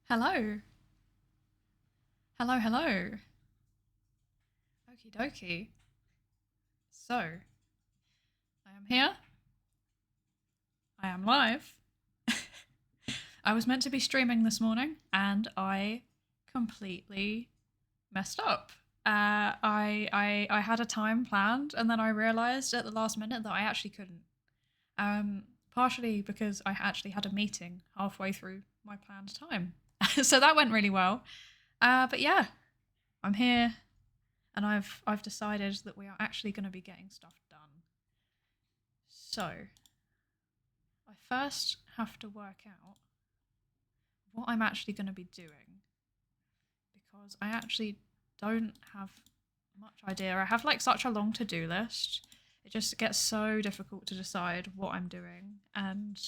Hello. Hello, hello. Okie dokie. So, I am here. I am live. I was meant to be streaming this morning and I completely messed up. I had a time planned and then I realized at the last minute that I actually couldn't. Um, Partially because I actually had a meeting halfway through my planned time. So that went really well. But yeah, I'm here and I've decided that we are actually going to be getting stuff done. So I first have to work out what I'm actually going to be doing because I actually don't have much idea. I have like such a long to-do list. It just gets so difficult to decide what I'm doing and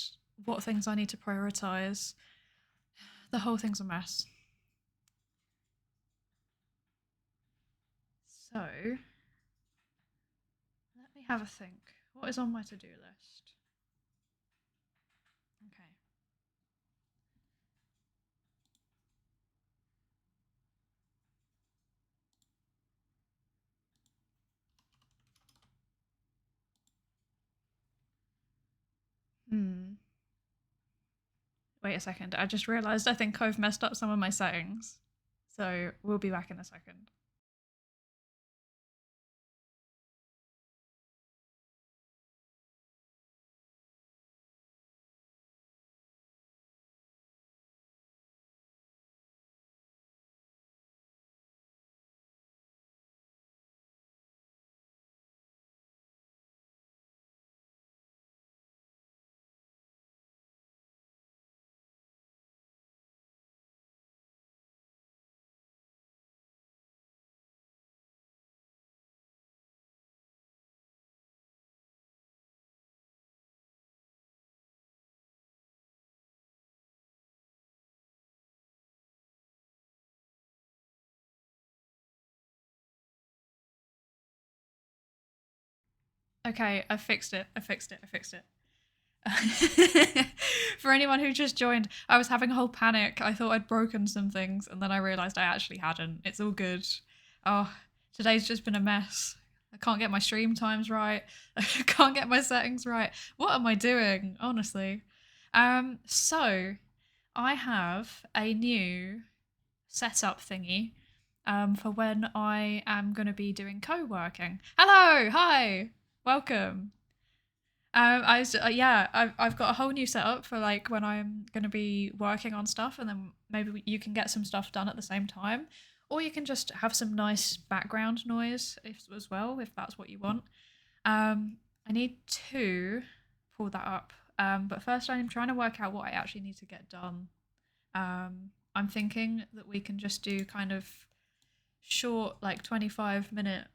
what things I need to prioritize. The whole thing's a mess. So let me have a think. What is on my to-do list? Okay. Hmm. Wait a second. I just realized I think I've messed up some of my settings. So we'll be back in a second. Okay, I fixed it. I fixed it. I fixed it. For anyone who just joined, I was having a whole panic. I thought I'd broken some things, and then I realised I actually hadn't. It's all good. Oh, today's just been a mess. I can't get my stream times right. I can't get my settings right. What am I doing? Honestly. So I have a new setup thingy for when I am going to be doing co-working. Hello, hi, welcome. Yeah, I've got a whole new setup for like when I'm going to be working on stuff, and then maybe you can get some stuff done at the same time, or you can just have some nice background noise as well if that's what you want. I need to pull that up, but first I'm trying to work out what I actually need to get done. I'm thinking that we can just do kind of short, like 25-minute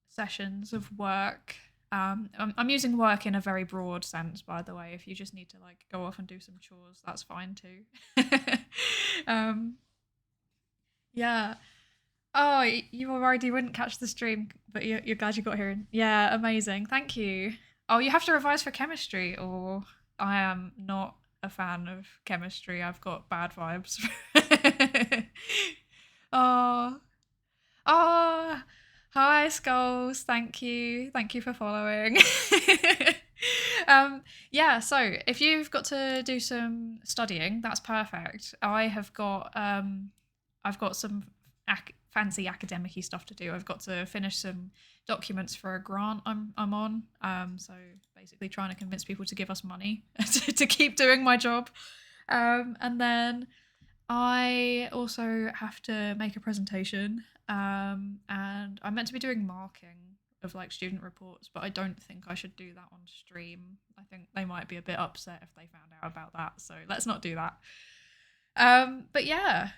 sessions of work. I'm using work in a very broad sense, by the way. If you just need to like go off and do some chores, that's fine too. um, yeah. Oh, you were worried you wouldn't catch the stream, but you're glad you got here. Yeah, amazing. Thank you. Oh, you have to revise for chemistry, or I am not a fan of chemistry. I've got bad vibes. Oh, oh, hi, Skulls. Thank you. Thank you for following. Yeah, so if you've got to do some studying, that's perfect. I've got some fancy academic-y stuff to do. I've got to finish some documents for a grant I'm on. So basically trying to convince people to give us money to keep doing my job. And then I also have to make a presentation, and I'm meant to be doing marking of like student reports, but I don't think I should do that on stream. I think they might be a bit upset if they found out about that, so let's not do that. But yeah,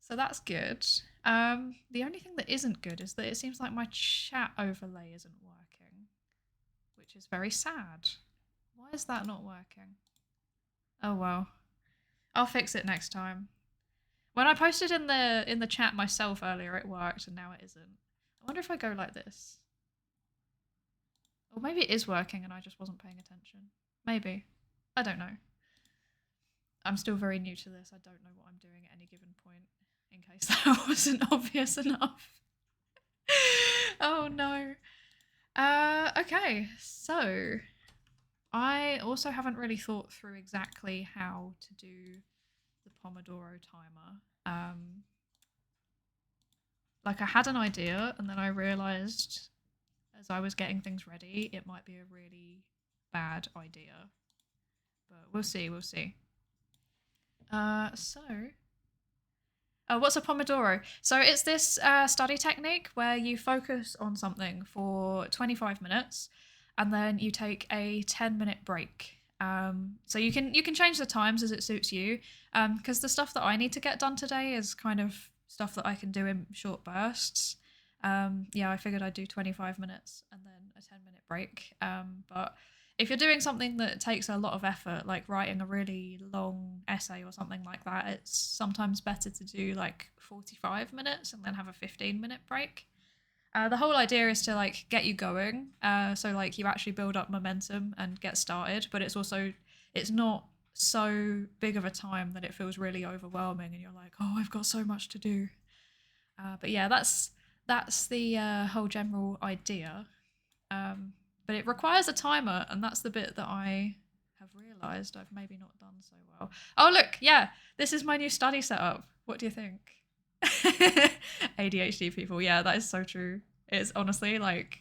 so that's good. The only thing that isn't good is that it seems like my chat overlay isn't working, which is very sad. Why is that not working? Oh well, I'll fix it next time. When I posted in the chat myself earlier, it worked, and now it isn't. I wonder if I go like this, or maybe it is working and I just wasn't paying attention. Maybe, I don't know. I'm still very new to this. I don't know what I'm doing at any given point, in case that wasn't obvious enough. Oh no. Okay, so I also haven't really thought through exactly how to do the Pomodoro timer. Like I had an idea and then I realized as I was getting things ready, it might be a really bad idea. But we'll see, we'll see. What's a Pomodoro? So it's this study technique where you focus on something for 25 minutes and then you take a 10-minute break. So you can change the times as it suits you. Because the stuff that I need to get done today is kind of stuff that I can do in short bursts. Yeah, I figured I'd do 25 minutes and then a 10-minute break. But if you're doing something that takes a lot of effort, like writing a really long essay or something like that, it's sometimes better to do like 45 minutes and then have a 15-minute break. The whole idea is to like get you going, so like you actually build up momentum and get started. But it's not so big of a time that it feels really overwhelming and you're like, oh, I've got so much to do. But yeah, that's the whole general idea. But it requires a timer, and that's the bit that I have realised I've maybe not done so well. Oh look, yeah, this is my new study setup. What do you think? ADHD people, yeah, that is so true. It's honestly like,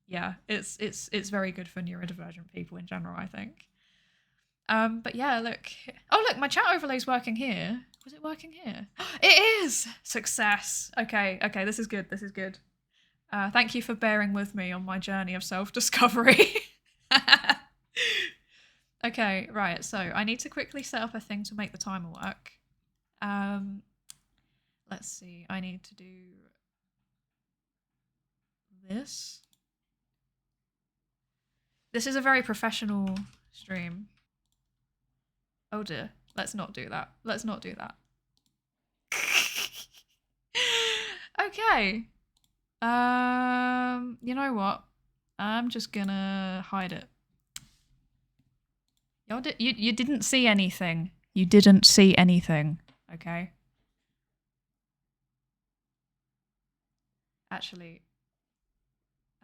yeah, it's very good for neurodivergent people in general, I think. But yeah, look. Oh look, my chat overlay's working here. Was it working here? It is! Success. Okay, okay, this is good. This is good. Thank you for bearing with me on my journey of self-discovery. Okay, right. So I need to quickly set up a thing to make the timer work. Let's see. I need to do this. This is a very professional stream. Oh dear. Let's not do that. Let's not do that. Okay. You know what? I'm just gonna hide it. You didn't see anything. You didn't see anything. Okay. Actually,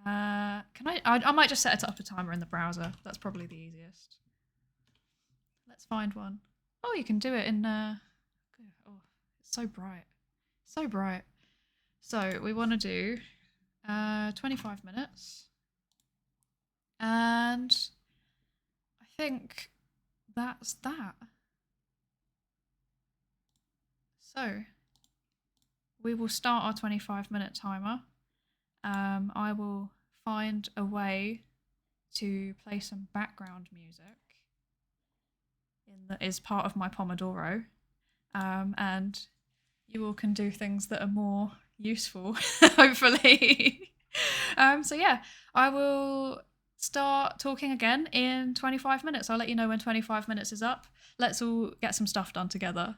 can I might just set it up a timer in the browser. That's probably the easiest. Let's find one. Oh, you can do it in. Oh, it's so bright. So bright. So we want to do 25 minutes. And I think that's that. So we will start our 25-minute timer. I will find a way to play some background music is part of my Pomodoro. And you all can do things that are more useful, hopefully. So yeah, I will start talking again in 25 minutes. I'll let you know when 25 minutes is up. Let's all get some stuff done together.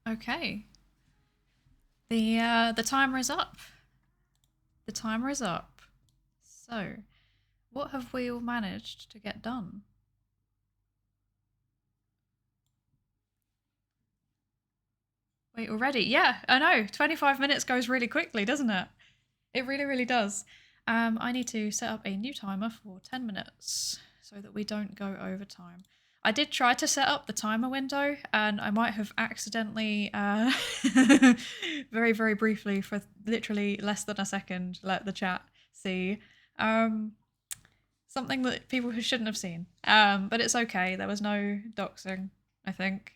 Okay. The timer is up. The timer is up. So, what have we all managed to get done? Wait, already? Yeah, I know. 25 minutes goes really quickly, doesn't it? It really, really does. I need to set up a new timer for 10 minutes so that we don't go over time. I did try to set up the timer window and I might have accidentally, very, very briefly, for literally less than a second, let the chat see something that people shouldn't have seen. But it's okay. There was no doxing, I think.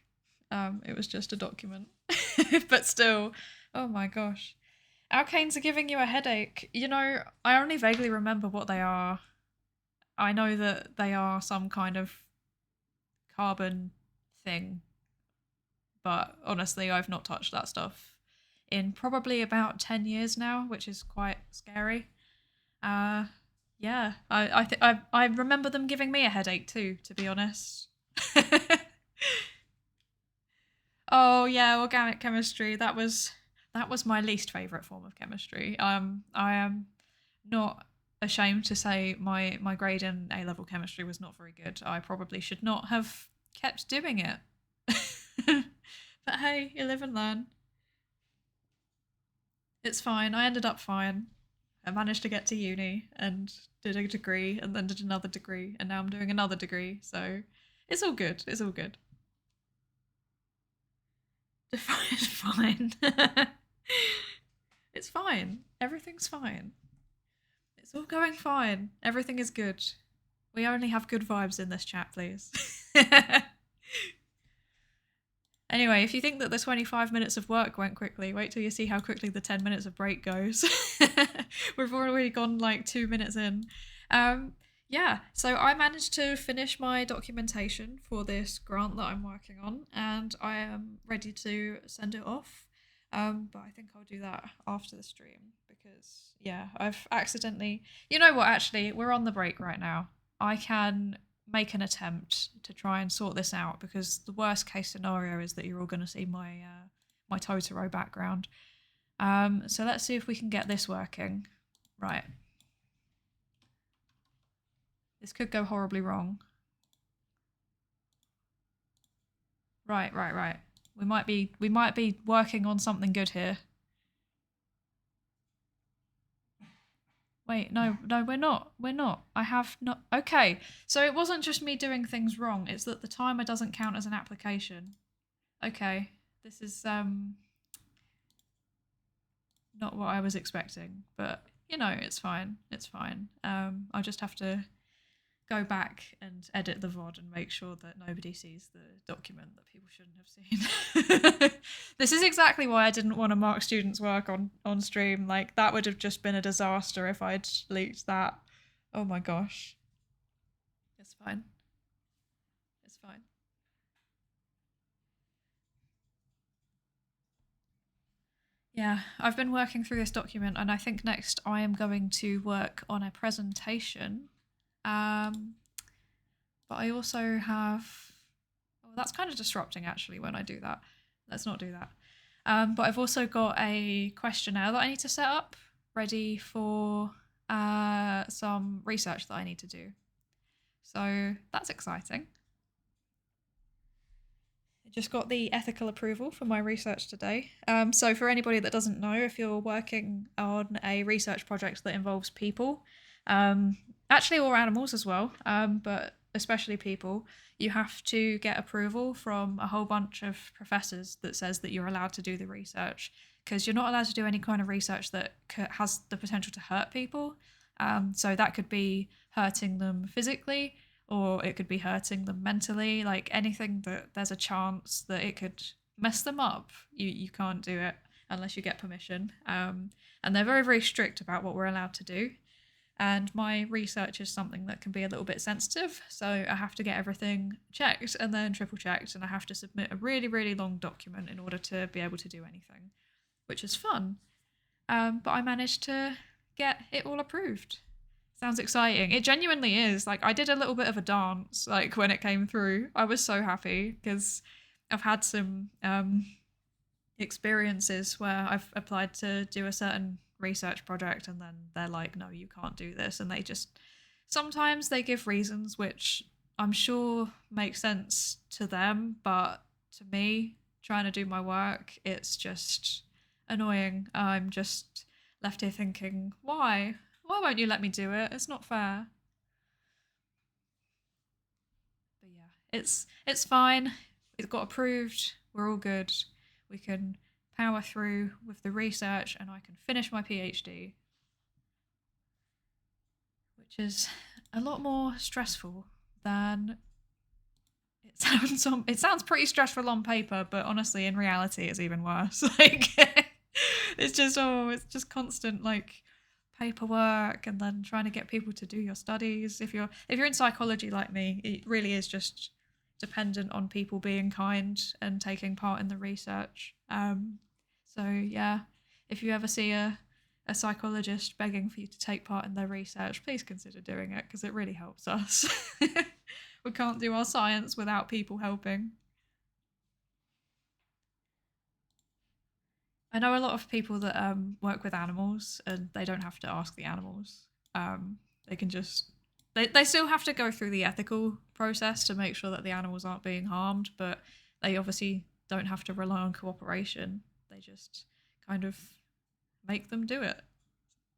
It was just a document. But still, oh my gosh. Alkanes are giving you a headache. You know, I only vaguely remember what they are. I know that they are some kind of carbon thing, but honestly, I've not touched that stuff in probably about 10 years now, which is quite scary. Uh, yeah, I remember them giving me a headache too, to be honest. Oh yeah, organic chemistry. That was my least favorite form of chemistry. I am not ashamed to say my grade in A level chemistry was not very good. I probably should not have kept doing it. But hey, you live and learn. It's fine. I ended up fine. I managed to get to uni and did a degree and then did another degree and now I'm doing another degree. So it's all good. It's all good. It's fine. It's fine. Everything's fine. It's all going fine. Everything is good. We only have good vibes in this chat, please. Anyway, if you think that the 25 minutes of work went quickly, wait till you see how quickly the 10 minutes of break goes. We've already gone like 2 minutes in. Yeah, so I managed to finish my documentation for this grant that I'm working on, and I am ready to send it off. But I think I'll do that after the stream because, yeah, I've accidentally. You know what, actually, we're on the break right now. I can make an attempt to try and sort this out because the worst case scenario is that you're all going to see my Totoro background. So let's see if we can get this working. Right. This could go horribly wrong. Right. We might be working on something good here. Wait, no, we're not. We're not. I have not. Okay, so it wasn't just me doing things wrong. It's that the timer doesn't count as an application. Okay, this is not what I was expecting, but you know, it's fine. It's fine. I'll just have to go back and edit the VOD and make sure that nobody sees the document that people shouldn't have seen. This is exactly why I didn't want to mark students' work on stream. Like, that would have just been a disaster if I'd leaked that. Oh my gosh. It's fine. It's fine. Yeah, I've been working through this document and I think next I am going to work on a presentation. But I also have. Oh, that's kind of disrupting actually when I do that. Let's not do that. But I've also got a questionnaire that I need to set up ready for some research that I need to do. So that's exciting. I just got the ethical approval for my research today. So for anybody that doesn't know, if you're working on a research project that involves people, actually or animals as well, but especially people, you have to get approval from a whole bunch of professors that says that you're allowed to do the research, because you're not allowed to do any kind of research that has the potential to hurt people. So that could be hurting them physically, or it could be hurting them mentally. Like anything that there's a chance that it could mess them up, you can't do it unless you get permission. And they're very, very strict about what we're allowed to do. And my research is something that can be a little bit sensitive, so I have to get everything checked and then triple checked, and I have to submit a really, really long document in order to be able to do anything, which is fun. But I managed to get it all approved. Sounds exciting. It genuinely is. Like, I did a little bit of a dance, like, when it came through. I was so happy because I've had some experiences where I've applied to do a certain research project and then they're like, no, you can't do this. And they just, sometimes they give reasons which I'm sure make sense to them, but to me, trying to do my work, it's just annoying. I'm just left here thinking, why? Why won't you let me do it? It's not fair. But yeah, it's fine. It got approved. We're all good. We can power through with the research and I can finish my PhD, which is a lot more stressful than it sounds on. It sounds pretty stressful on paper, but honestly in reality it's even worse. Like it's just constant like paperwork and then trying to get people to do your studies. If you're in psychology like me, it really is just dependent on people being kind and taking part in the research. So yeah, if you ever see a psychologist begging for you to take part in their research, please consider doing it because it really helps us. We can't do our science without people helping. I know a lot of people that work with animals and they don't have to ask the animals. They can just they still have to go through the ethical process to make sure that the animals aren't being harmed, but they obviously don't have to rely on cooperation. They just kind of make them do it,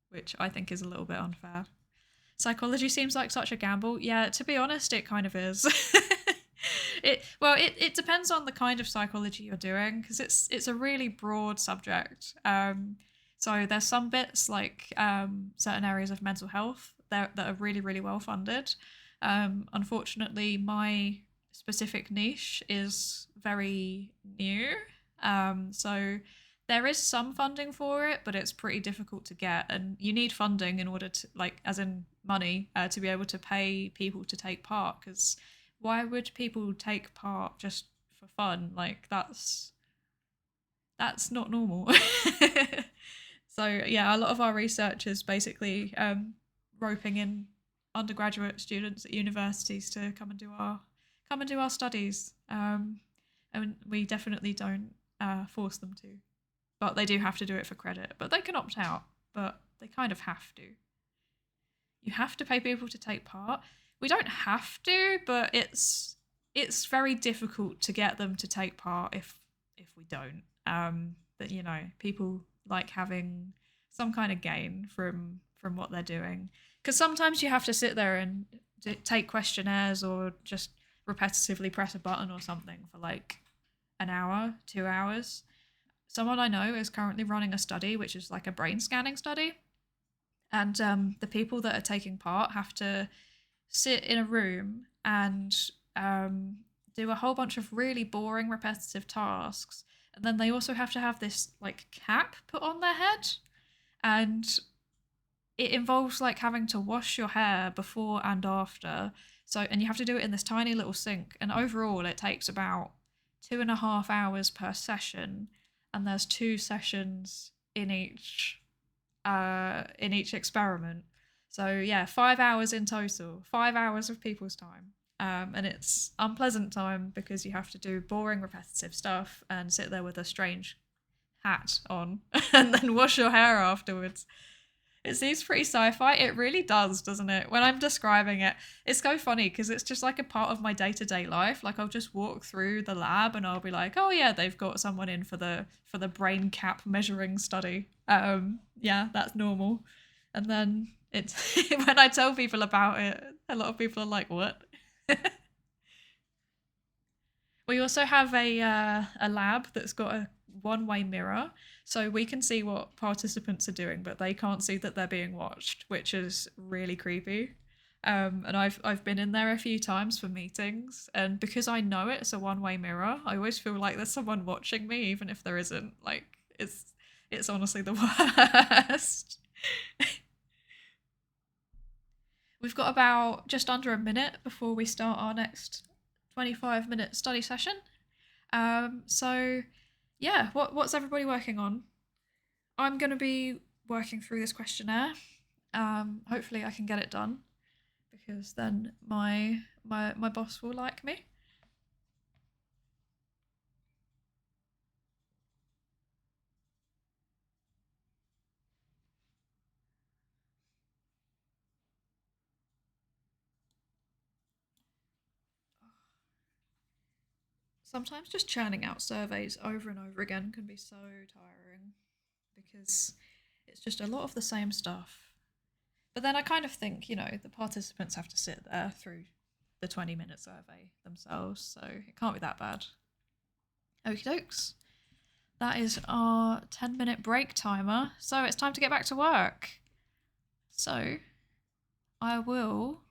which I think is a little bit unfair. Psychology seems like such a gamble. Yeah, to be honest, it kind of is. It depends on the kind of psychology you're doing because it's a really broad subject. So there's some bits like certain areas of mental health that are really really well funded. Unfortunately, my specific niche is very new. So there is some funding for it, but it's pretty difficult to get, and you need funding in order to, like, as in money, to be able to pay people to take part. Because why would people take part just for fun? Like that's not normal. So yeah, a lot of our research is basically roping in undergraduate students at universities to come and do our studies. And we definitely don't force them to, but they do have to do it for credit. But they can opt out, but they kind of have to. You have to pay people to take part. We don't have to, but it's very difficult to get them to take part if we don't. But you know, people like having some kind of gain from what they're doing. Because sometimes you have to sit there and take questionnaires or just repetitively press a button or something for like an hour, 2 hours. Someone I know is currently running a study, which is like a brain scanning study. And the people that are taking part have to sit in a room and do a whole bunch of really boring, repetitive tasks. And then they also have to have this like cap put on their head. And it involves like having to wash your hair before and after. So, and you have to do it in this tiny little sink. And overall, it takes about 2.5 hours per session. And there's 2 sessions in each experiment. So yeah, 5 hours in total, 5 hours of people's time. And it's unpleasant time because you have to do boring, repetitive stuff and sit there with a strange hat on and then wash your hair afterwards. It seems pretty sci-fi. It really does, doesn't it? When I'm describing it, it's so funny because it's just like a part of my day-to-day life. Like I'll just walk through the lab and I'll be like, "Oh yeah, they've got someone in for the brain cap measuring study." Yeah, that's normal. And then it's when I tell people about it, a lot of people are like, "What?" We also have a lab that's got a one-way mirror, so we can see what participants are doing, but they can't see that they're being watched, which is really creepy. And I've been in there a few times for meetings, and because I know it's a one-way mirror, I always feel like there's someone watching me, even if there isn't. Like it's honestly the worst. We've got about just under a minute before we start our next 25-minute study session. So yeah, what's everybody working on? I'm going to be working through this questionnaire. Hopefully I can get it done because then my boss will like me. Sometimes just churning out surveys over and over again can be so tiring because it's just a lot of the same stuff. But then I kind of think, the participants have to sit there through the 20-minute survey themselves, so it can't be that bad. Okie dokes. That is our 10-minute break timer, so it's time to get back to work. So I will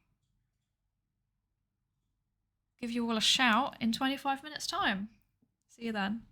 give you all a shout in 25 minutes' time. See you then.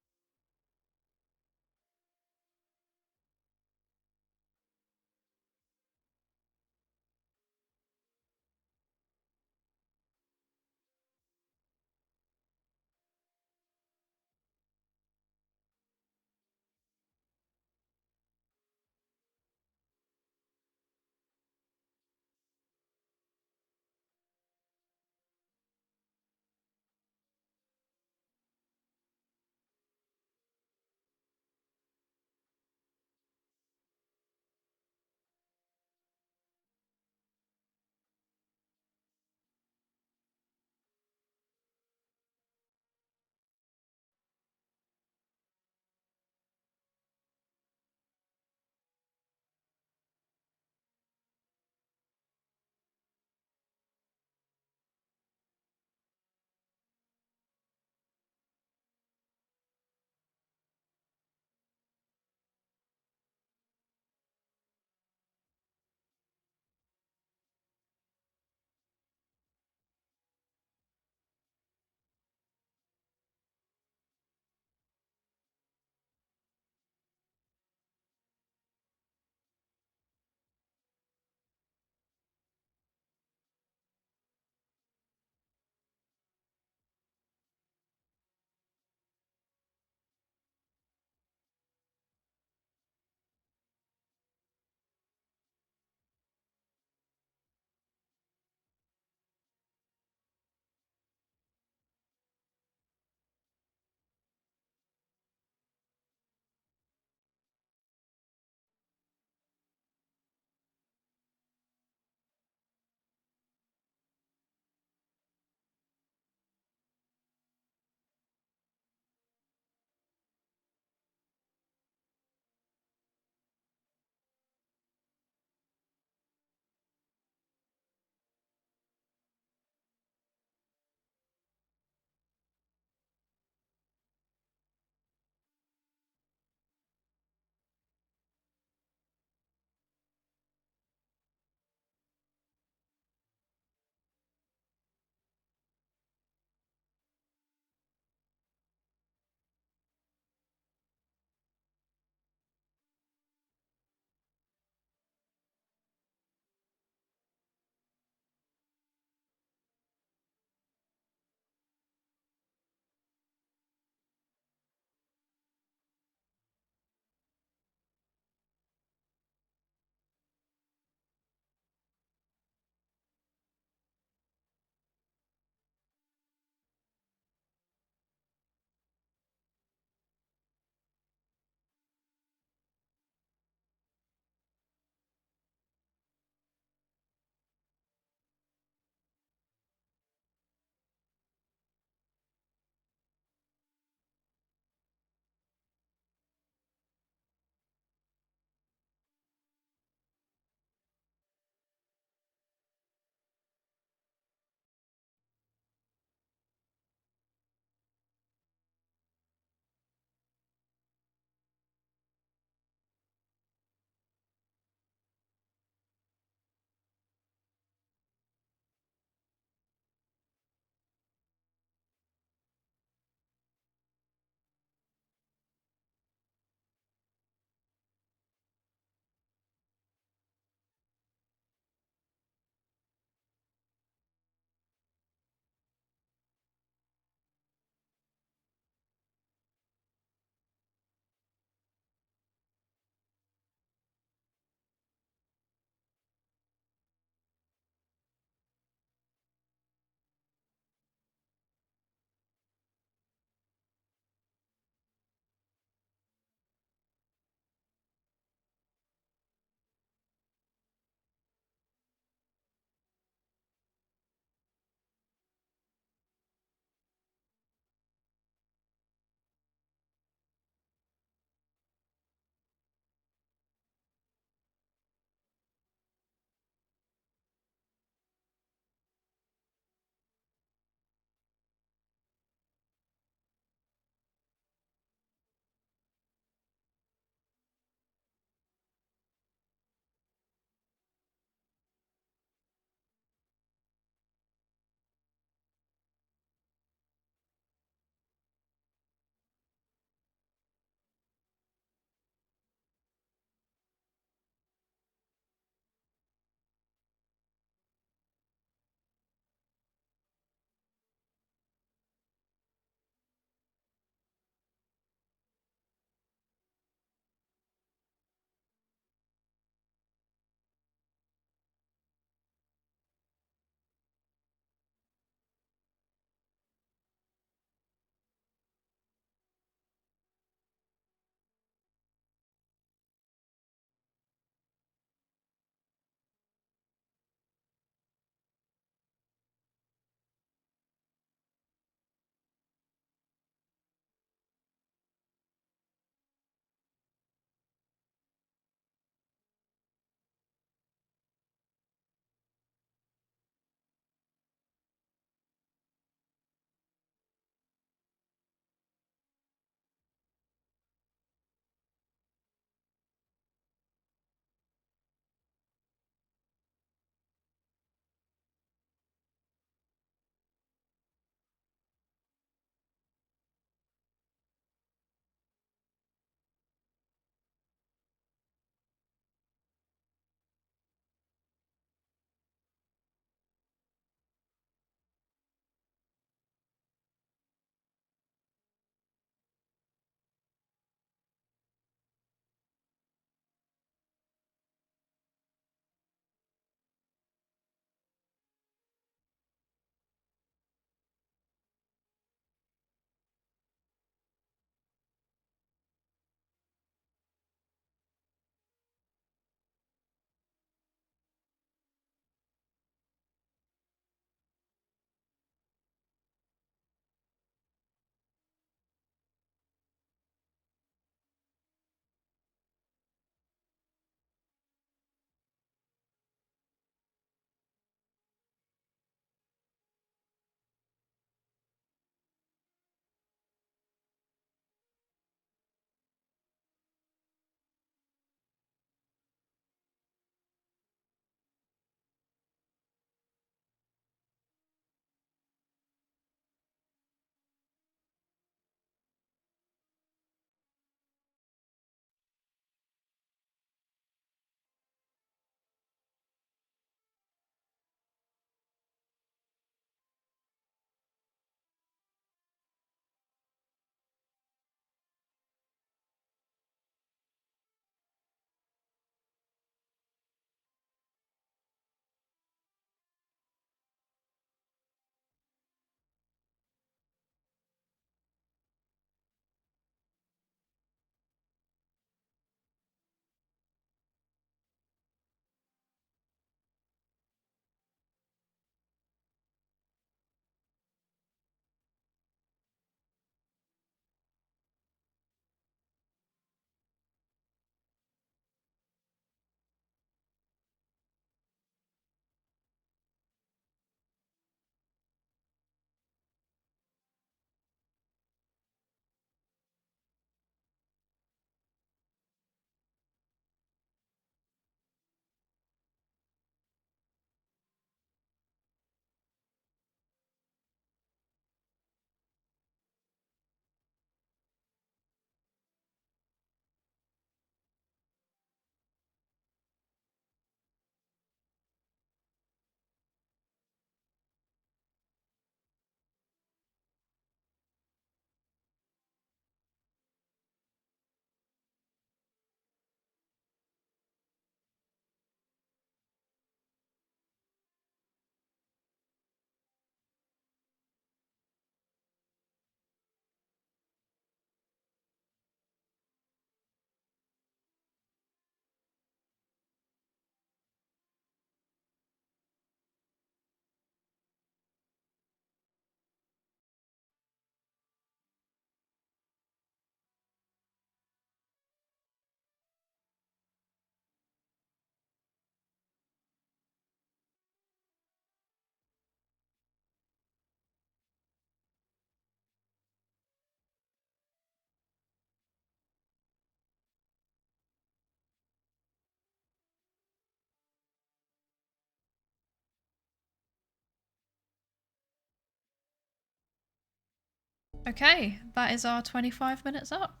Okay, that is our 25 minutes up.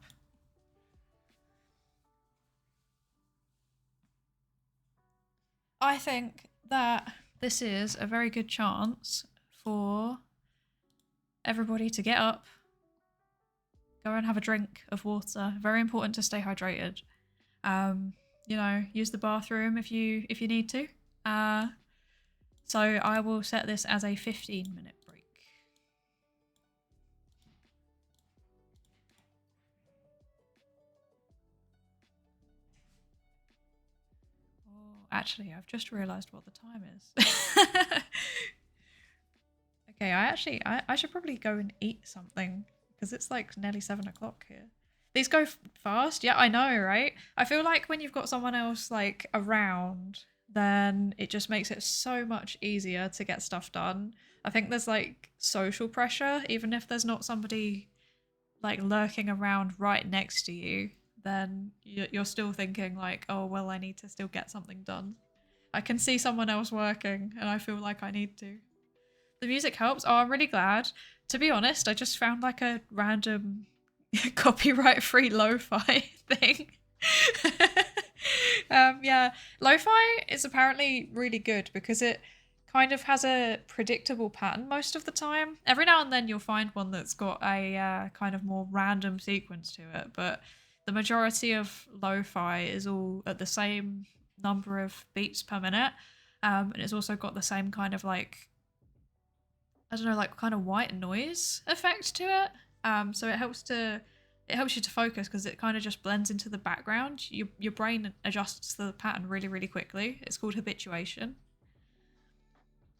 I think that this is a very good chance for everybody to get up, go and have a drink of water. Very important to stay hydrated. You know, use the bathroom if you need to. So I will set this as a 15-minute break. Oh, actually, I've just realised what the time is. Okay, I should probably go and eat something because it's like nearly 7 o'clock here. These go fast. Yeah, I know, right? I feel like when you've got someone else like around, then it just makes it so much easier to get stuff done. I think there's like social pressure, even if there's not somebody like lurking around right next to you, then you're still thinking like, oh, well, I need to still get something done. I can see someone else working and I feel like I need to. The music helps. Oh, I'm really glad. To be honest, I just found like a random copyright-free lo-fi thing. Yeah, lo-fi is apparently really good because it kind of has a predictable pattern most of the time. Every now and then you'll find one that's got a kind of more random sequence to it, but the majority of lo-fi is all at the same number of beats per minute, and it's also got the same kind of like, I don't know, like kind of white noise effect to it. So it helps you to focus because it kind of just blends into the background. Your brain adjusts the pattern really, really quickly. It's called habituation.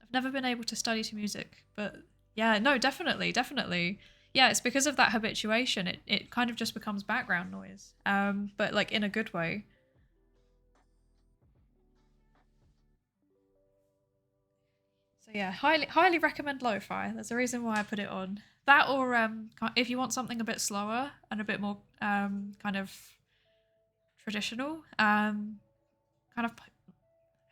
I've never been able to study to music, but yeah, no, definitely. Yeah, it's because of that habituation. It kind of just becomes background noise, but like in a good way. So yeah, highly recommend lo-fi. There's a reason why I put it on. That or if you want something a bit slower and a bit more kind of traditional, kind of,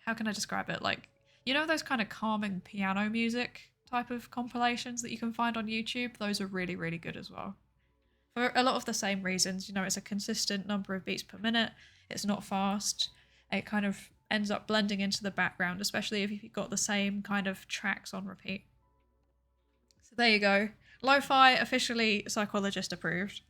how can I describe it? Like, you know those kind of calming piano music type of compilations that you can find on YouTube? Those are really, really good as well. For a lot of the same reasons, you know, it's a consistent number of beats per minute. It's not fast. It kind of ends up blending into the background, especially if you've got the same kind of tracks on repeat. So there you go. Lo-fi officially psychologist approved.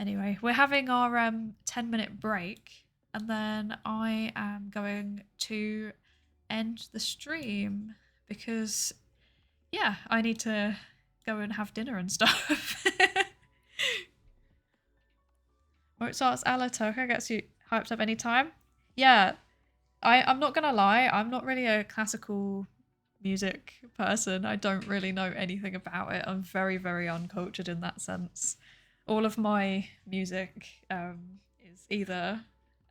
Anyway, we're having our 10-minute break, and then I am going to end the stream because, yeah, I need to go and have dinner and stuff. Mozart's Alla Turca gets you hyped up anytime. Yeah, I'm not gonna lie, I'm not really a classical music person. I don't really know anything about it. I'm very, very uncultured in that sense. All of my music is either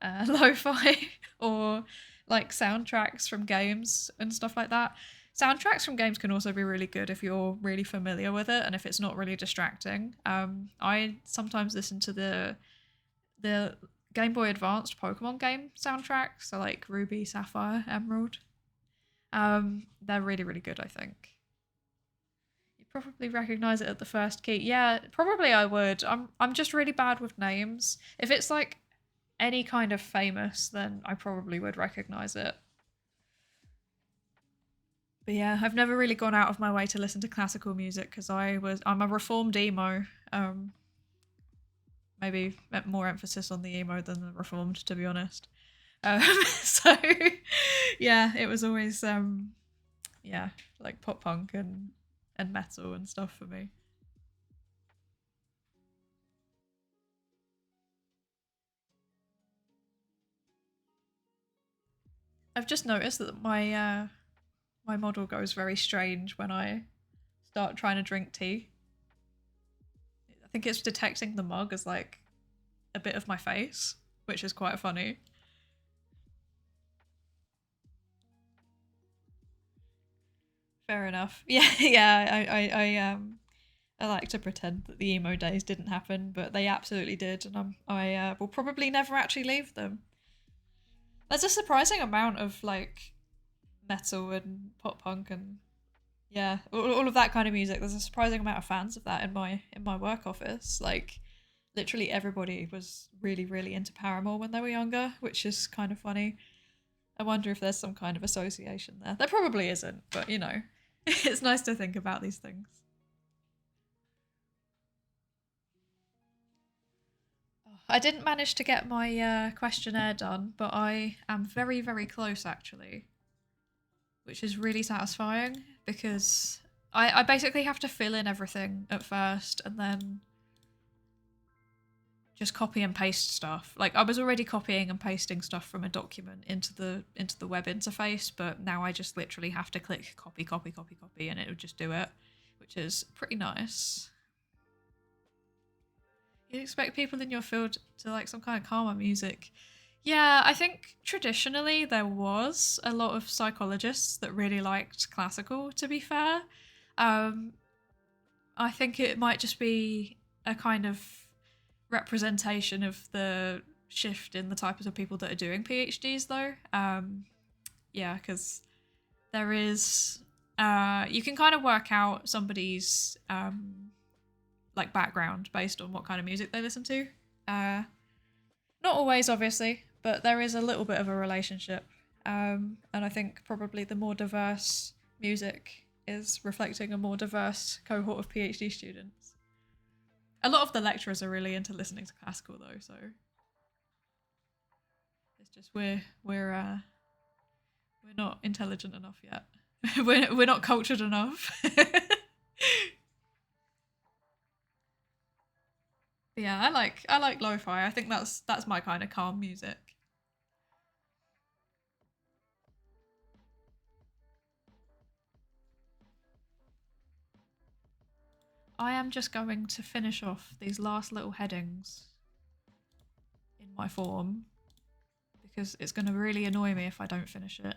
lo-fi or like soundtracks from games and stuff like that. Soundtracks from games can also be really good if you're really familiar with it and if it's not really distracting. I sometimes listen to the Game Boy Advanced Pokemon game soundtracks, so like Ruby, Sapphire, Emerald. They're really, really good, I think. You'd probably recognize it at the first key. Yeah, probably I would. I'm just really bad with names. If it's like any kind of famous, then I probably would recognize it. But yeah, I've never really gone out of my way to listen to classical music because I'm a reformed emo. Maybe more emphasis on the emo than the reformed, to be honest. So yeah, it was always yeah, like pop punk and metal and stuff for me. I've just noticed that my model goes very strange when I start trying to drink tea. I think it's detecting the mug as like a bit of my face, which is quite funny. Fair enough. Yeah, yeah. I like to pretend that the emo days didn't happen, but they absolutely did, and I will probably never actually leave them. There's a surprising amount of like metal and pop punk and yeah, all of that kind of music. There's a surprising amount of fans of that in my work office. Like literally everybody was really into Paramore when they were younger, which is kind of funny. I wonder if there's some kind of association there. There probably isn't, but you know, it's nice to think about these things. I didn't manage to get my questionnaire done, but I am very close actually, which is really satisfying because I basically have to fill in everything at first and then just copy and paste stuff. Like I was already copying and pasting stuff from a document into the web interface, but now I just literally have to click copy, and it would just do it, which is pretty nice. You'd expect people in your field to like some kind of calmer music. Yeah, I think traditionally there was a lot of psychologists that really liked classical, to be fair. Um, I think it might just be a kind of representation of the shift in the types of people that are doing PhDs, though. Yeah, because there is. You can kind of work out somebody's like background based on what kind of music they listen to. Not always, obviously, but there is a little bit of a relationship. And I think probably the more diverse music is reflecting a more diverse cohort of PhD students. A lot of the lecturers are really into listening to classical though, so it's just we're not intelligent enough yet. We're not cultured enough. Yeah, I like lo-fi. I think that's my kind of calm music. I am just going to finish off these last little headings in my form because it's going to really annoy me if I don't finish it.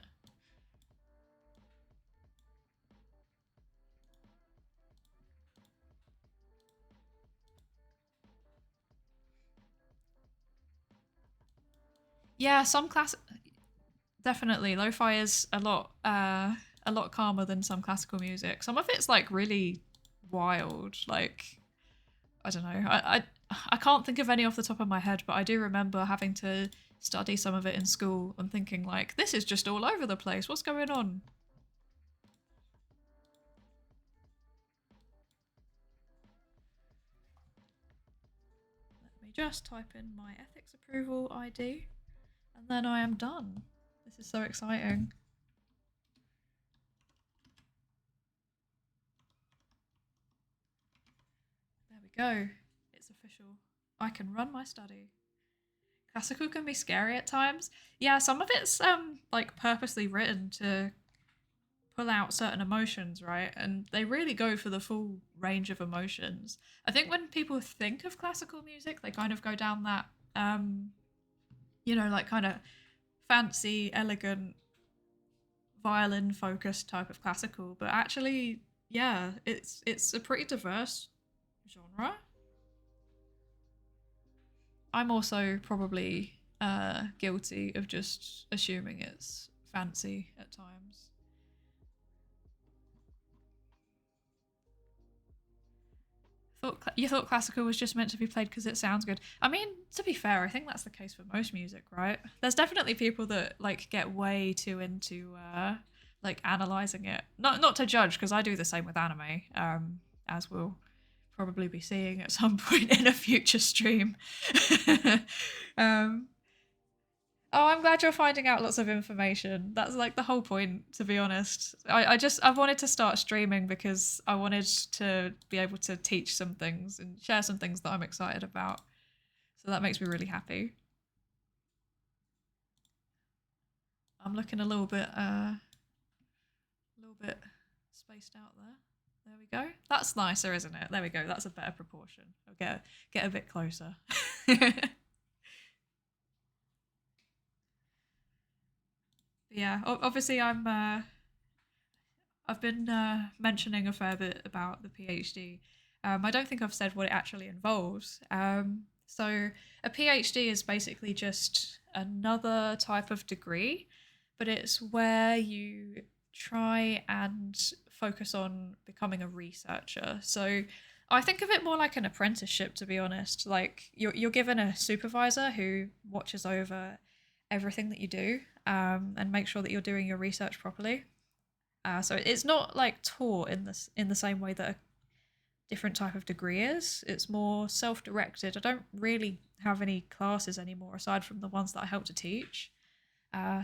Yeah, some class definitely lo-fi is a lot calmer than some classical music. Some of it's like really wild. Like I don't know. I can't think of any off the top of my head, but I do remember having to study some of it in school and thinking like, this is just all over the place. What's going on? Let me just type in my ethics approval ID and then I am done. This is so exciting. There we go. It's official. I can run my study. Classical can be scary at times. Yeah, some of it's like purposely written to pull out certain emotions, right? And they really go for the full range of emotions. I think when people think of classical music, they kind of go down that you know, like kind of fancy, elegant, violin focused type of classical, but actually, yeah, it's a pretty diverse genre. I'm also probably guilty of just assuming it's fancy at times. You thought classical was just meant to be played because it sounds good. I mean, to be fair, I think that's the case for most music, right? There's definitely people that like get way too into like analyzing it. Not to judge, because I do the same with anime, as we'll probably be seeing at some point in a future stream. um, Oh, I'm glad you're finding out lots of information. That's like the whole point, to be honest. I wanted to start streaming because I wanted to be able to teach some things and share some things that I'm excited about. So that makes me really happy. I'm looking a little bit spaced out there. There we go. That's nicer, isn't it? There we go. That's a better proportion. I'll get a bit closer. Yeah, obviously I've been mentioning a fair bit about the PhD. I don't think I've said what it actually involves. So a PhD is basically just another type of degree, but it's where you try and focus on becoming a researcher. So I think of it more like an apprenticeship, to be honest. Like you're given a supervisor who watches over everything that you do, and make sure that you're doing your research properly. So it's not like taught in the same way that a different type of degree is. It's more self-directed. I don't really have any classes anymore aside from the ones that I help to teach.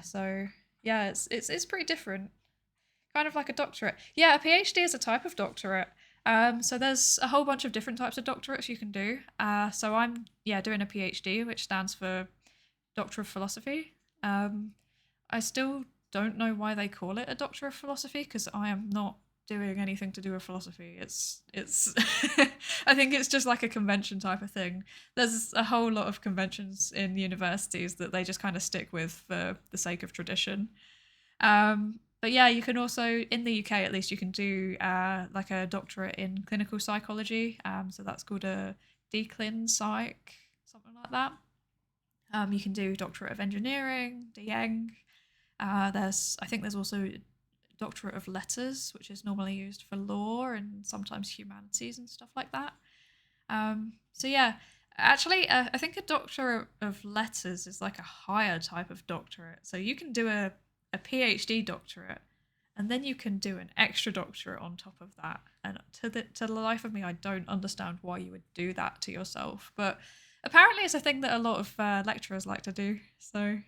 So yeah, it's pretty different. Kind of like a doctorate. Yeah, a PhD is a type of doctorate. So there's a whole bunch of different types of doctorates you can do. So I'm doing a PhD, which stands for Doctor of Philosophy. I still don't know why they call it a Doctor of Philosophy because I am not doing anything to do with philosophy. It's I think it's just like a convention type of thing. There's a whole lot of conventions in universities that they just kind of stick with for the sake of tradition. But yeah, you can also, in the UK at least, you can do like a doctorate in clinical psychology. So that's called a DClin Psych, something like that. You can do doctorate of engineering, DEng. I think there's also doctorate of letters, which is normally used for law and sometimes humanities and stuff like that. So yeah, actually, I think a doctorate of letters is like a higher type of doctorate. So you can do a PhD doctorate, and then you can do an extra doctorate on top of that. And to the life of me, I don't understand why you would do that to yourself. But apparently, it's a thing that a lot of lecturers like to do. So,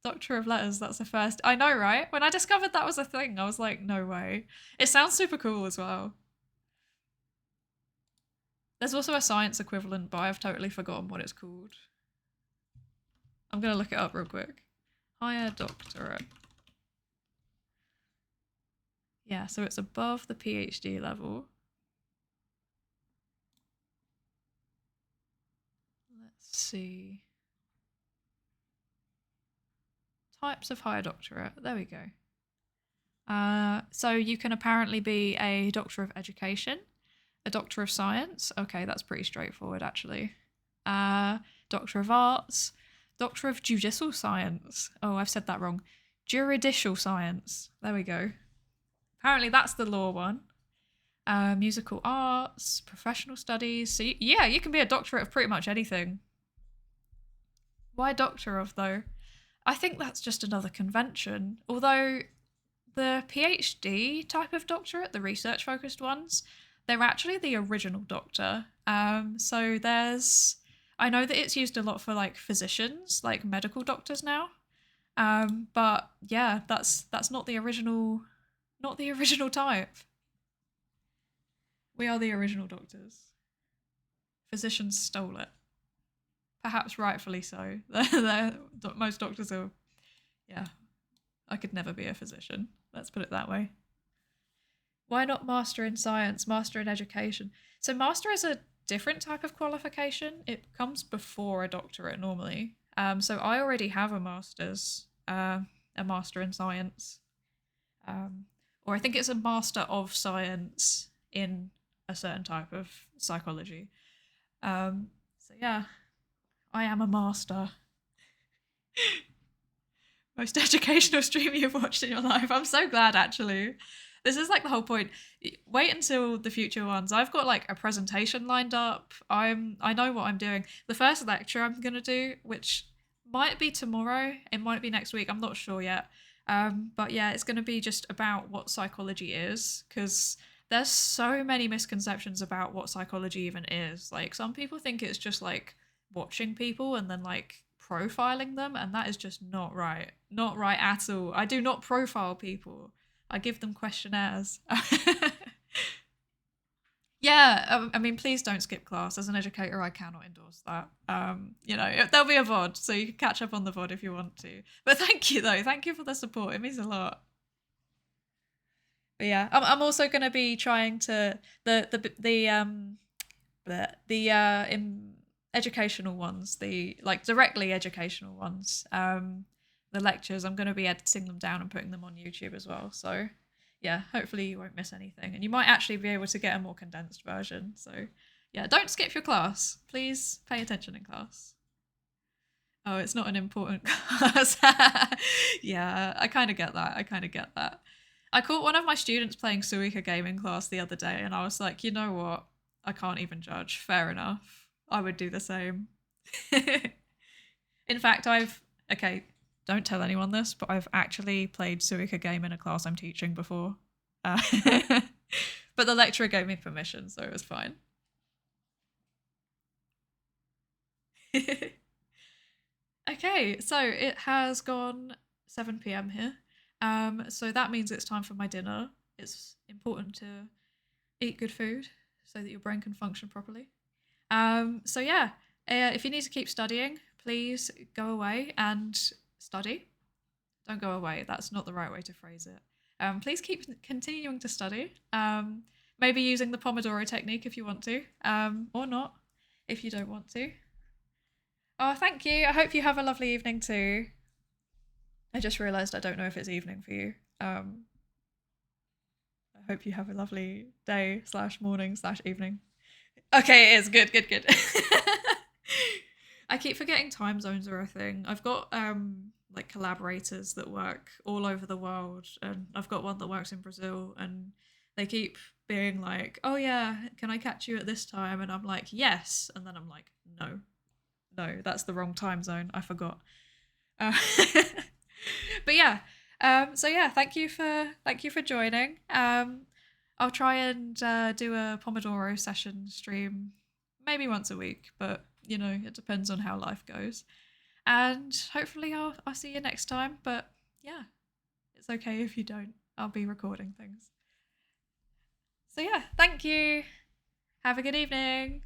Doctor of Letters, that's the first. I know, right? When I discovered that was a thing, I was like, no way. It sounds super cool as well. There's also a science equivalent, but I've totally forgotten what it's called. I'm going to look it up real quick. Higher doctorate. Yeah, so it's above the PhD level. Let's see. Types of higher doctorate. There we go. So you can apparently be a Doctor of Education, a Doctor of Science. Okay, that's pretty straightforward, actually. Doctor of Arts, Doctor of Judicial Science. Oh, I've said that wrong. Juridical Science. There we go. Apparently that's the law one. Musical arts, professional studies. So yeah, you can be a doctorate of pretty much anything. Why Doctor of, though? I think that's just another convention. Although the PhD type of doctorate, the research-focused ones, they're actually the original doctor. So there's... I know that it's used a lot for, like, physicians, like medical doctors now. But yeah, that's not the original... Not the original type. We are the original doctors. Physicians stole it. Perhaps rightfully so. Most doctors are... Yeah, I could never be a physician. Let's put it that way. Why not Master in Science, Master in Education? So Master is a different type of qualification. It comes before a doctorate normally. So I already have a Master's, a Master in Science. Or I think it's a Master of Science in a certain type of psychology. So yeah, I am a master. Most educational stream you've watched in your life. I'm so glad, actually. This is like the whole point. Wait until the future ones. I've got like a presentation lined up. I know what I'm doing. The first lecture I'm gonna do, which might be tomorrow, it might be next week. I'm not sure yet. But yeah, it's gonna be just about what psychology is, because there's so many misconceptions about what psychology even is. Like, some people think it's just like watching people and then like profiling them, and that is just not right. Not right at all. I do not profile people. I give them questionnaires. Yeah, I mean, please don't skip class. As an educator, I cannot endorse that. There'll be a VOD, so you can catch up on the VOD if you want to. But thank you, though. Thank you for the support. It means a lot. But yeah, I'm also going to be trying to educational ones, the like directly educational ones. The lectures, I'm going to be editing them down and putting them on YouTube as well. So yeah, hopefully you won't miss anything, and you might actually be able to get a more condensed version. So yeah, don't skip your class. Please pay attention in class. Oh, it's not an important class. Yeah, I kind of get that. I caught one of my students playing Suika game in class the other day, and I was like, you know what? I can't even judge. Fair enough. I would do the same. In fact, okay, don't tell anyone this, but I've actually played Suika game in a class I'm teaching before. Uh, but the lecturer gave me permission, so it was fine. Okay, so it has gone 7 p.m. here. So that means it's time for my dinner. It's important to eat good food so that your brain can function properly. So yeah, if you need to keep studying, please go away and study. Don't go away. That's not the right way to phrase it. Please keep continuing to study. Maybe using the Pomodoro technique if you want to, or not if you don't want to. Oh, thank you. I hope you have a lovely evening too. I just realised I don't know if it's evening for you. I hope you have a lovely day / morning / evening. Okay, it is. Good. I keep forgetting time zones are a thing. I've got like collaborators that work all over the world, and I've got one that works in Brazil, and they keep being like, "Oh yeah, can I catch you at this time?" And I'm like, "Yes," and then I'm like, "No, that's the wrong time zone. I forgot." Uh, but yeah, so yeah, thank you for joining. I'll try and do a Pomodoro session stream maybe once a week, but you know, it depends on how life goes. And hopefully I'll see you next time. But yeah, it's okay if you don't. I'll be recording things. So yeah, thank you. Have a good evening.